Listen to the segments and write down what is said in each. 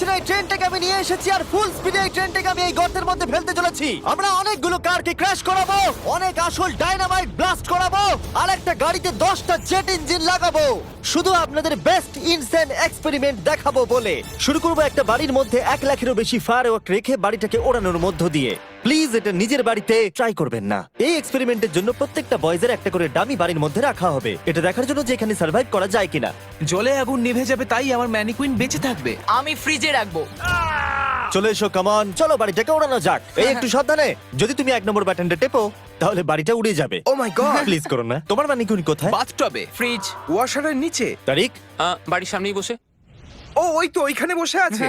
পারছি না, এই ট্রেনটাকে আমি নিয়ে এসেছি আর ফুল স্পিডে এই ট্রেনটাকে আমি এই গর্তের মধ্যে ফেলতে চলেছি। আমরা অনেকগুলো কারকে ক্র্যাশ করাবো, অনেক আসল ডাইনামাইট ব্লাস্ট করাবো, আর একটা গাড়িতে 10টা জেট ইঞ্জিন লাগাবো, শুধু আপনাদের বেস্ট ইনসেন এক্সপেরিমেন্ট দেখাবো বলে। শুরু করবো একটা বাড়ির মধ্যে 1 লাখেরও বেশি ফায়ারওয়ার্ক রেখে বাড়িটাকে ওড়ানোর মধ্য দিয়ে। প্লিজ এটা নিজের বাড়িতে ট্রাই করবেন না। এই এক্সপেরিমেন্টের জন্য প্রত্যেকটা বয়েজের একটা করে ডামি বাড়ির মধ্যে রাখা হবে, এটা দেখার জন্য যে এখানে সার্ভাইভ করা যায় কিনা। জলে আগুন নিভে যাবে, তাই আমার ম্যানিকুইন বেঁচে থাকবে। আমি ফ্রিজে রাখবো। চলে এসো, কামন, চলো বাড়িটাকে ওড়ানো যাক। এই একটু সাবধানে, যদি তুমি 1 নম্বর বাটনটা টেপো তাহলে বাড়িটা উড়ে যাবে। ও মাই গড! প্লিজ করো না। তোমার ম্যানিকুইন কোথায়? বাথটবে। ফ্রিজ। ওয়াশারের নিচে। তারিক, বাড়ির সামনেই বসে। ও ওই তো ওইখানে বসে আছে।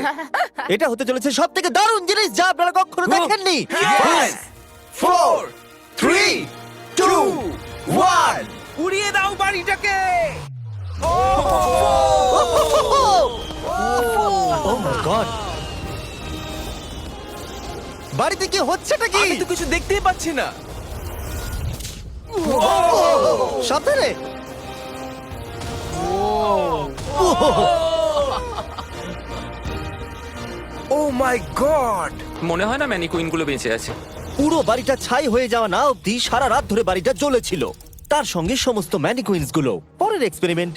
এটা হতে চলেছে সবথেকে দারুণ জিনিস যা আপনারা কখনো দেখেননি। 5 4 3 2 1 উড়িয়ে দাও বাড়িটাকে। ও মাই গড, বাড়িতে কি হচ্ছেটা কি? আমি তো কিছু দেখতেই পাচ্ছি না। সাবধানে। ও মাই গড! মনে হয় না ম্যানিকুইন গুলো বেঁচে আছে। পুরো বাড়িটা ছাই হয়ে যাওয়া না অব্দি সারা রাত ধরে বাড়িটা জ্বলেছিল, তার সঙ্গে সমস্ত ম্যানিকুইন্স গুলো। পরের এক্সপেরিমেন্ট,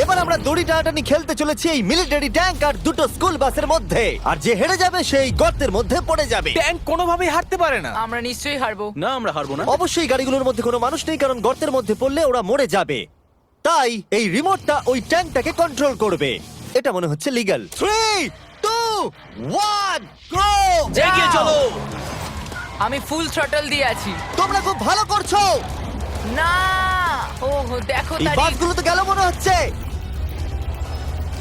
এবার আমরা দড়ি টানাটানি খেলতে চলেছি এই মিলিটারি ট্যাঙ্ক আর 2টো স্কুল বাসের মধ্যে, আর যে হেরে যাবে সেই গর্তের মধ্যে পড়ে যাবে। ট্যাঙ্ক কোনোভাবেই হারতে পারে না। আমরা নিশ্চয়ই হারবো। না, আমরা হারবো না। অবশ্যই গাড়িগুলোর মধ্যে কোনো মানুষ নেই, কারণ গর্তের মধ্যে পড়লে ওরা মরে যাবে। তাই এই রিমোটটা ওই ট্যাঙ্কটাকে কন্ট্রোল করবে। এটা মনে হচ্ছে লিগ্যাল। 3 2 1 গো! এগিয়ে চলো। আমি ফুল থ্রটল দিয়ে আছি। তোমরা খুব ভালো করছো। না, ও দেখো এই তারিখ। বাসগুলো তো গেল মনে হচ্ছে।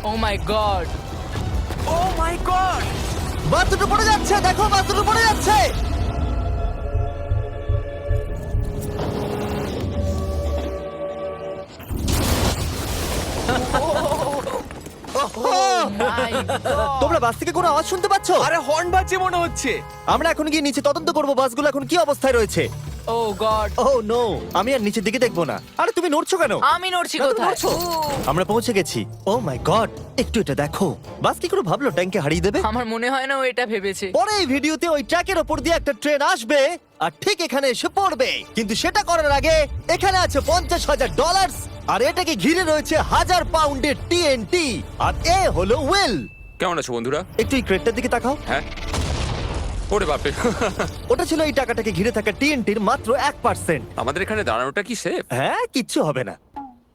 ও মাই গড। ও মাই গড! বাস দুটো পড়ে যাচ্ছে, দেখো বাস দুটো পড়ে যাচ্ছে। মাই গড। তোমরা বাস থেকে কোনো আওয়াজ শুনতে পাচ্ছ? আরে হর্ন বাজছে মনে হচ্ছে। আমরা এখন গিয়ে নিচে তদন্ত করবো বাসগুলো এখন কি অবস্থায় রয়েছে। ও গড। ও নো, আমি আর নিচের দিকে দেখবো না। আরে তুমি নড়ছো কেন? আমি নড়ছি না, তুমি কোথায়? নড়ছো। আমরা পৌঁছে গেছি। ও মাই গড, একটু এটা দেখো। বাস কি করে ভাবলো ট্যাঙ্কে হারিয়ে দেবে? আমার মনে হয় না ও এটা ভেবেছে। পরে এই ভিডিওতে ওই ট্র্যাকের ওপর দিয়ে একটা ট্রেন আসবে আর ঠিক এখানে এসে পড়বে, কিন্তু সেটা করার আগে এখানে আছে $50,000 আর এটাকে ঘিরে রয়েছে 1000 পাউন্ডের টিএনটি, আর এ হলো উইল। কেমন আছো বন্ধুরা? একটু এই ক্রেটটার দিকে তাকাও। হ্যাঁ। ওরে বাপরে! ওটা ছিল এই টাকাটাকে ঘিরে থাকা টিএনটির মাত্র 1%। আমাদের এখানে দাঁড়ানোটা কি সেফ? হ্যাঁ, কিচ্ছু হবে না।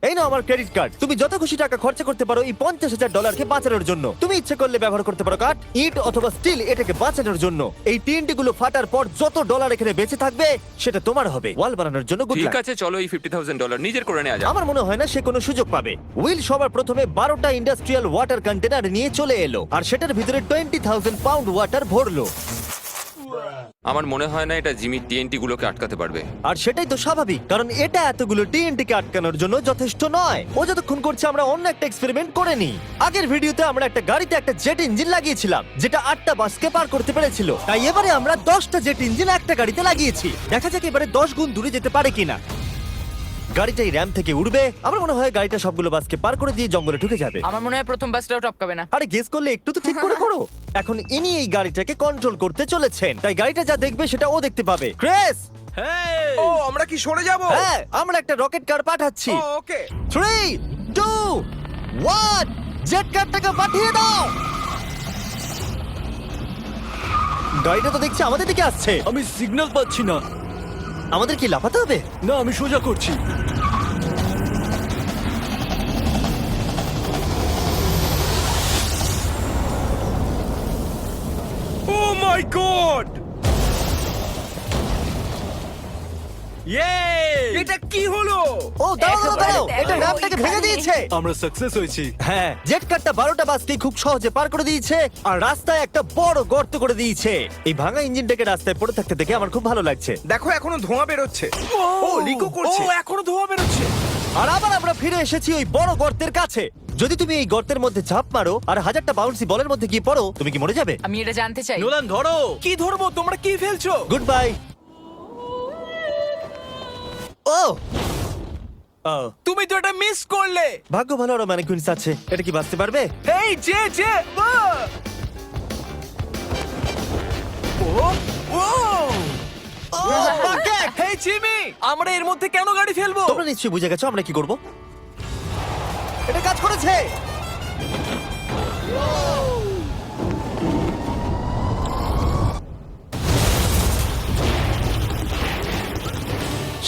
এই নাও আমার ক্রেডিট কার্ড, তুমি যত খুশি টাকা খরচা করতে পারো এই $50,000 বাঁচানোর জন্য। তুমি ইচ্ছে করলে ব্যবহার করতে পারো কাঠ, ইট অথবা স্টিল এটাকে বাঁচানোর জন্য। এই টিএনটি গুলো ফাটার পর যত ডলার এখানে বেঁচে থাকবে সেটা তোমার হবে। ওয়াল বানানোর জন্য গুড ঠিক লাক। আছে, চলো এই $50,000 নিজের করে নেওয়া যাক। আমার মনে হয় না সে কোনো সুযোগ পাবে। উইল সবার প্রথমে 12টা ইন্ডাস্ট্রিয়াল ওয়াটার কন্টেনার নিয়ে চলে এলো আর সেটার ভিতরে 20,000 পাউন্ড ওয়াটার ভরলো। আমার মনে হয় না এটা জিমি টিএনটি গুলোকে আটকাতে পারবে। আর সেটাই তো স্বাভাবিক, কারণ এটা এতগুলো টিএনটি কে আটকানোর জন্য যথেষ্ট নয়। ও যতক্ষণ করছে আমরা অন্য একটা এক্সপেরিমেন্ট করে নিই। আগের ভিডিওতে আমরা একটা গাড়িতে একটা জেট ইঞ্জিন লাগিয়েছিলাম যেটা 8টা বাসকে পার করতে পেরেছিল, তাই এবারে আমরা 10টা জেট ইঞ্জিন একটা গাড়িতে লাগিয়েছি। দেখা যাক এবারে 10 গুণ দূরে যেতে পারে কিনা। গাড়িটা এই র্যাম থেকে উঠবে, আমার মনে হয় গাড়িটা সবগুলো বাসকে পার করে দিয়ে জঙ্গলে ঢুকে যাবে। আমার মনে হয় প্রথম বাসটাও টপকাবে না। আরে গেস করলে একটু তো ঠিক করে করো। এখন ইনি এই গাড়িটাকে কন্ট্রোল করতে চলেছেন, তাই গাড়িটা যা দেখবে সেটা ও দেখতে পাবে। ক্রেস, ও আমরা কি সরে যাব? হ্যাঁ, আমরা একটা রকেট কার পাঠাচ্ছি। ও ওকে। 3 2 1 জেট কারটাকে পাঠিয়ে দাও। গাড়িটা তো দেখছি আমাদের দিকে আসছে। আমি সিগন্যাল পাচ্ছি না। আমাদের কি লাফাতে হবে? না, আমি সোজা করছি। ও মাই গড! এটা কি হলো? ও দাঁড়াও দাঁড়াও দাঁড়াও, একেবারে এটা দেখো, র্যামটাকে ভেঙে ওইখানে। দিয়েছে। আমরা সাকসেস হয়েছি। হ্যাঁ, জেট কারটা 12টা বাসকে খুব সহজে পার করে দিয়েছে আর রাস্তায় একটা বড় গর্ত করে দিয়েছে। এই ভাঙা ইঞ্জিনটাকে রাস্তায় পড়ে থাকতে দেখে আমার খুব ভালো লাগছে। দেখো এখনো ধোঁয়া বেরোচ্ছে। ও লিকো করছে। ও এখনো ধোঁয়া বেরোচ্ছে। আর আবার আমরা ফিরে এসেছি ওই বড় গর্তের কাছে। যদি তুমি এই গর্তের মধ্যে ঝাঁপ মারো আর 1000টা বাউন্সি বলের মধ্যে গিয়ে পড়ো, তুমি কি মরে যাবে? আমি এটা জানতে চাই। নোলান ধরো। কি ধরবো? তোমরা কি ফেলছো? Good bye. ও ও, তুমি তো এটা মিস করলে। ভাগ্য ভালো আরো ম্যানিকুইন্স আছে। এটা কি বাঁচতে পারবে? এই যে যে ও ও bucket! হেই জিমি, আমরা এর মধ্যে কেন গাড়ি ফেলবো? তোমরা নিশ্চয়ই বুঝে গেছো আমরা কি করব। এটা কাজ করেছে।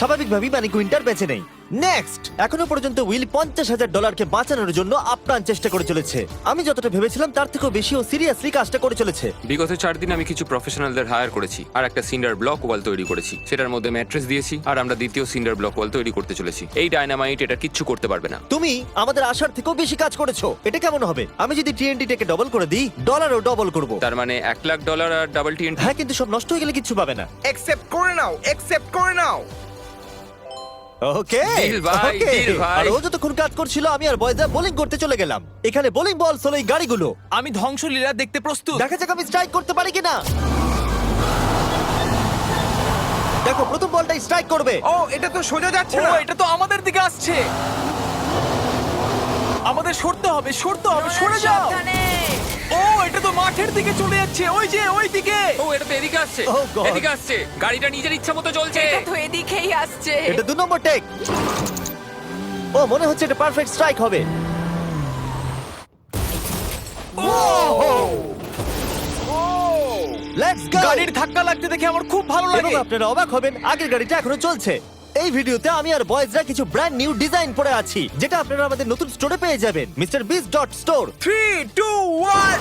স্বাভাবিকভাবেই ম্যানিকুইনটার বেঁচে নেই। নেক্সট, এখনো পর্যন্ত উইল $50,000 বাঁচানোর জন্য আপ্রাণ চেষ্টা করে চলেছে। আমি যতটা ভেবেছিলাম তার থেকেও বেশি ও সিরিয়াসলি কাজটা করে চলেছে। বিগত 4 দিন আমি কিছু প্রফেশনালদের হায়ার করেছি আর একটা সিন্ডার ব্লক ওয়াল তৈরি করেছি। সেটার মধ্যে ম্যাট্রেস দিয়েছি আর আমরা দ্বিতীয় সিন্ডার ব্লক ওয়াল তৈরি করতে চলেছি। এই ডায়নামাইট এটা কিচ্ছু করতে পারবে না। তুমি আমাদের আশার থেকেও বেশি কাজ করেছো। এটা কেমন হবে? আমি যদি TNT-টাকে ডবল করে দিই, ডলারও ডবল করব। তার মানে $1,00,000 আর ডাবল TNT। হ্যাঁ, কিন্তু সব নষ্ট হয়ে গেলে কিচ্ছু পাবে না। একসেপ্ট করে নাও, একসেপ্ট করে নাও। ওকে Deal ভাই, ওকে। deal ভাই। আর ও যতক্ষণ কাজ করছিল আমি আর বয়জা বোলিং করতে চলে গেলাম। এখানে বোলিং বল হলো এই গাড়িগুলো। আমি ধ্বংসলীলা দেখতে প্রস্তুত। দেখা যাক আমি স্ট্রাইক করতে পারি কিনা। দেখো, প্রথম বলটাই স্ট্রাইক করবে। ও, এটা তো সোজা যাচ্ছে ও না। এটা তো আমাদের দিকে আসছে। আমাদের সরতে হবে, সরতে হবে, সরে যাও। সাবধানে। ও এটা তো মাঠের দিকে চলে যাচ্ছে, ওই যে ওই দিকে। ও এটা তো এদিকে আসছে। Oh God! এদিকে আসছে। গাড়িটা নিজের ইচ্ছা মতো চলছে। এটা তো এদিকেই আসছে। এটা 2 নম্বর টেক। ও মনে হচ্ছে এটা পারফেক্ট স্ট্রাইক হবে। Let's go. গাড়ির ধাক্কা লাগতে দেখে আমার খুব ভালো এবং লাগে। আপনারা অবাক হবেন, আগের গাড়িটা এখনো চলছে। এই ভিডিওতে আমি আর বয়েজরা কিছু ব্র্যান্ড নিউ ডিজাইন পরে আছি, যেটা আপনারা আমাদের নতুন স্টোরে পেয়ে যাবেন, MrBeast.store। 3, 2, 1।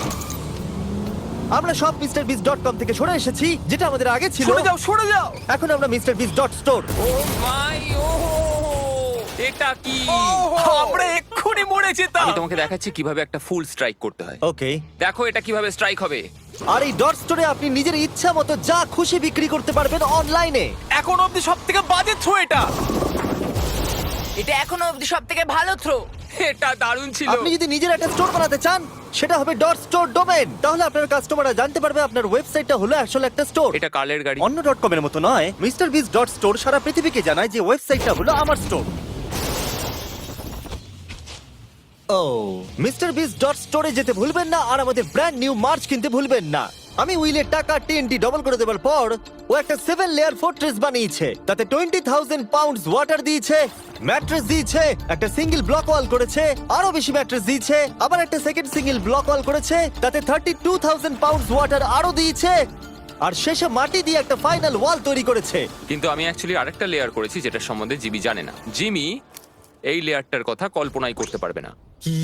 আমরা সব MrBeast.com থেকে সরে এসেছি, যেটা আমাদের আগে ছিল। সরে যাও, সরে যাও। এখন আমরা MrBeast.store। ও মাই ও এটা কি? আমরা এক্ষুনি মরে যেতাম। আমি তোমাকে দেখাচ্ছি কিভাবে একটা ফুল স্ট্রাইক করতে হয়। ওকে। দেখো এটা কিভাবে স্ট্রাইক হবে। আর এই ডট স্টোরে আপনি নিজের ইচ্ছা মতো যা খুশি বিক্রি করতে পারবেন অনলাইনে। এখন অব্দি সব থেকে বাজে থ্রো এটা। এটা এখনো অবধি সবথেকে ভালো থ্রো। এটা দারুণ ছিল। আপনি যদি নিজের একটা স্টোর বানাতে চান, সেটা হবে ডট স্টোর ডোমেন। তাহলে আপনার কাস্টমাররা জানতে পারবে আপনার ওয়েবসাইটটা হলো আসলে একটা স্টোর। এটা কালের গাড়ি। অন্য ডট কমের মতো নয়। MrBeast.store সারা পৃথিবীকে জানায় যে ওয়েবসাইটটা হলো আমার স্টোর। ও, MrBeast.store-এ যেতে ভুলবেন না আর আমাদের ব্র্যান্ড নিউ মার্চ কিনতে ভুলবেন না। আমি উইলের টাকা TNT ডবল করে দেওয়ার পর ও একটা 7 লেয়ার ফোর্ট্রেস বানিয়েছে। তাতে 20,000 পাউন্ডস ওয়াটার দিয়েছে, ম্যাট্রেস দিয়েছে, একটা সিঙ্গেল ব্লক ওয়াল করেছে, আরো বেশি ম্যাট্রেস দিয়েছে, আবার একটা সেকেন্ড সিঙ্গেল ব্লক ওয়াল করেছে, তাতে 32,000 পাউন্ডস ওয়াটার আরো দিয়েছে, আর শেষে মাটি দিয়ে একটা ফাইনাল ওয়াল তৈরি করেছে। কিন্তু আমি অ্যাকচুয়ালি আরেকটা লেয়ার করেছি যেটা সম্বন্ধে জিমি জানে না। জিমি এই লেয়ারটার কথা কল্পনাই করতে পারবে না। কি?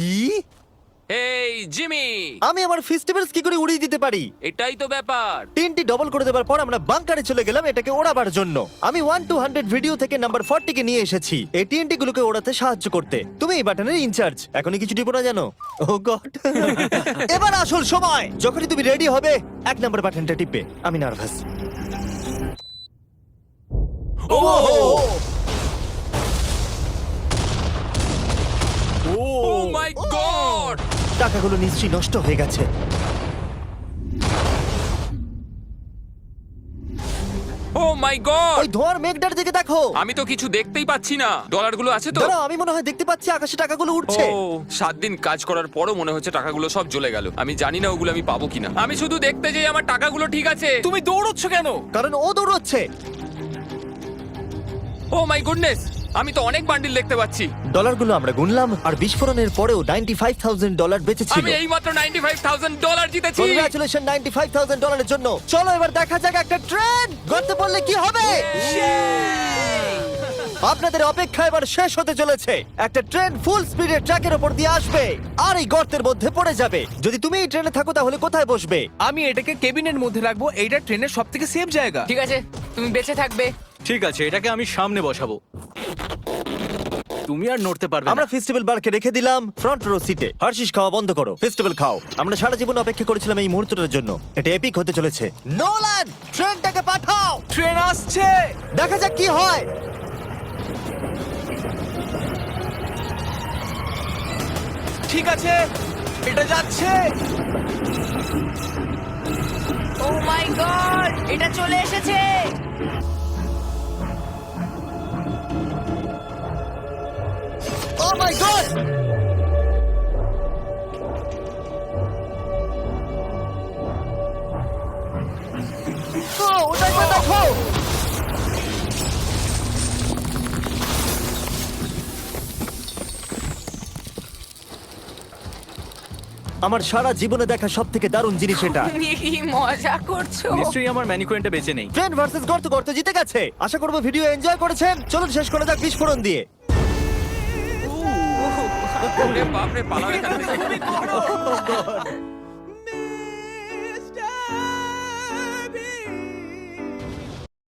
এই জিমি, আমি আমার ফেস্টিভ্যালস কি করে উড়িয়ে দিতে পারি? এটাই তো ব্যাপার। তিনটি ডবল করে দেওয়ার পর আমরা বাংকারে চলে গেলাম এটাকে ওড়াবার জন্য। আমি 1 to 100 ভিডিও থেকে নাম্বার 40 কে নিয়ে এসেছি এই TNT গুলোকে ওড়াতে সাহায্য করতে। তুমি এই বাটনের ইনচার্জ। এখনই কিছু টিপো না জানো? ও গড। এবার আসল সময়। যখনই তুমি রেডি হবে 1 নাম্বার বাটনটা টিপবে। আমি নার্ভাস। ও ও মাই গড! টাকাগুলো নিশ্চয়ই নষ্ট হয়ে গেছে। ও মাই গড! ওই ধোঁয়ার মেঘটার দিকে দেখো। আমি তো কিছু দেখতেই পাচ্ছি না। ডলারগুলো আছে তো? দাঁড়াও, আমি মনে হয় দেখতে পাচ্ছি আকাশে টাকাগুলো উঠছে। ও 7 দিন কাজ করার পরও মনে হচ্ছে টাকাগুলো সব জ্বলে গেল। আমি জানি না ওগুলো আমি পাবো কিনা। আমি শুধু দেখতে যাই আমার টাকাগুলো ঠিক আছে। তুমি দৌড়চ্ছ কেন? কারণ ও দৌড়চ্ছে। ও মাই গুডনেস! আমি তো অনেক বান্ডিল দেখতে পাচ্ছি। ডলারগুলো আমরা গুনলাম আর বিস্ফোরণের পরেও $95,000 বেঁচে ছিল। আমি এইমাত্র $95,000 জিতেছি। কংগ্রাচুলেশন $95,000 জন্য। চলো এবার দেখা যাক একটা ট্রেন গর্তে পড়লে কি হবে। আপনাদের অপেক্ষা এবার শেষ হতে চলেছে। একটা ট্রেন ফুল স্পিডে ট্র্যাকের উপর দিয়ে আসবে আর এই গর্তের মধ্যে পড়ে যাবে। যদি তুমি এই ট্রেনে থাকো তাহলে কোথায় বসবে? আমি এটাকে কেবিনের মধ্যে রাখবো। এইটা ট্রেনের সবথেকে সেফ জায়গা। ঠিক আছে, তুমি বেঁচে থাকবে। ঠিক আছে, এটাকে আমি সামনে বসাবো। তুমি আর নড়তে পারবে আমরা না। ফেস্টিভ্যাল বারকে রেখে দিলাম ফ্রন্ট রো সিটে। হার্শিস খাওয়া বন্ধ করো, ফেস্টিভ্যাল খাও। আমরা সারা জীবন অপেক্ষা করেছিলাম এই মুহূর্তটার জন্য। এটা এপিক হতে চলেছে। নোলান, ট্রেনটাকে পাঠাও। ট্রেন আসছে। দেখা যাক কি হয়। ঠিক আছে, এটা যাচ্ছে। ও মাই গড, এটা চলে এসেছে। মাই গড! ওটা একবার দেখো! আমার সারা জীবনে দেখা সব থেকে দারুণ জিনিস এটা। তুমি কি মজা করছো? নিশ্চয়ই আমার ম্যানিকুইনটা বেঁচে নেই। ট্রেন ভার্সেস গর্ত গর্ত জিতে গেছে। আশা করবো ভিডিও এনজয় করেছেন। চলুন শেষ করে যাক বিস্ফোরণ দিয়ে। ওরে বাপরে, পালাও এখান থেকে।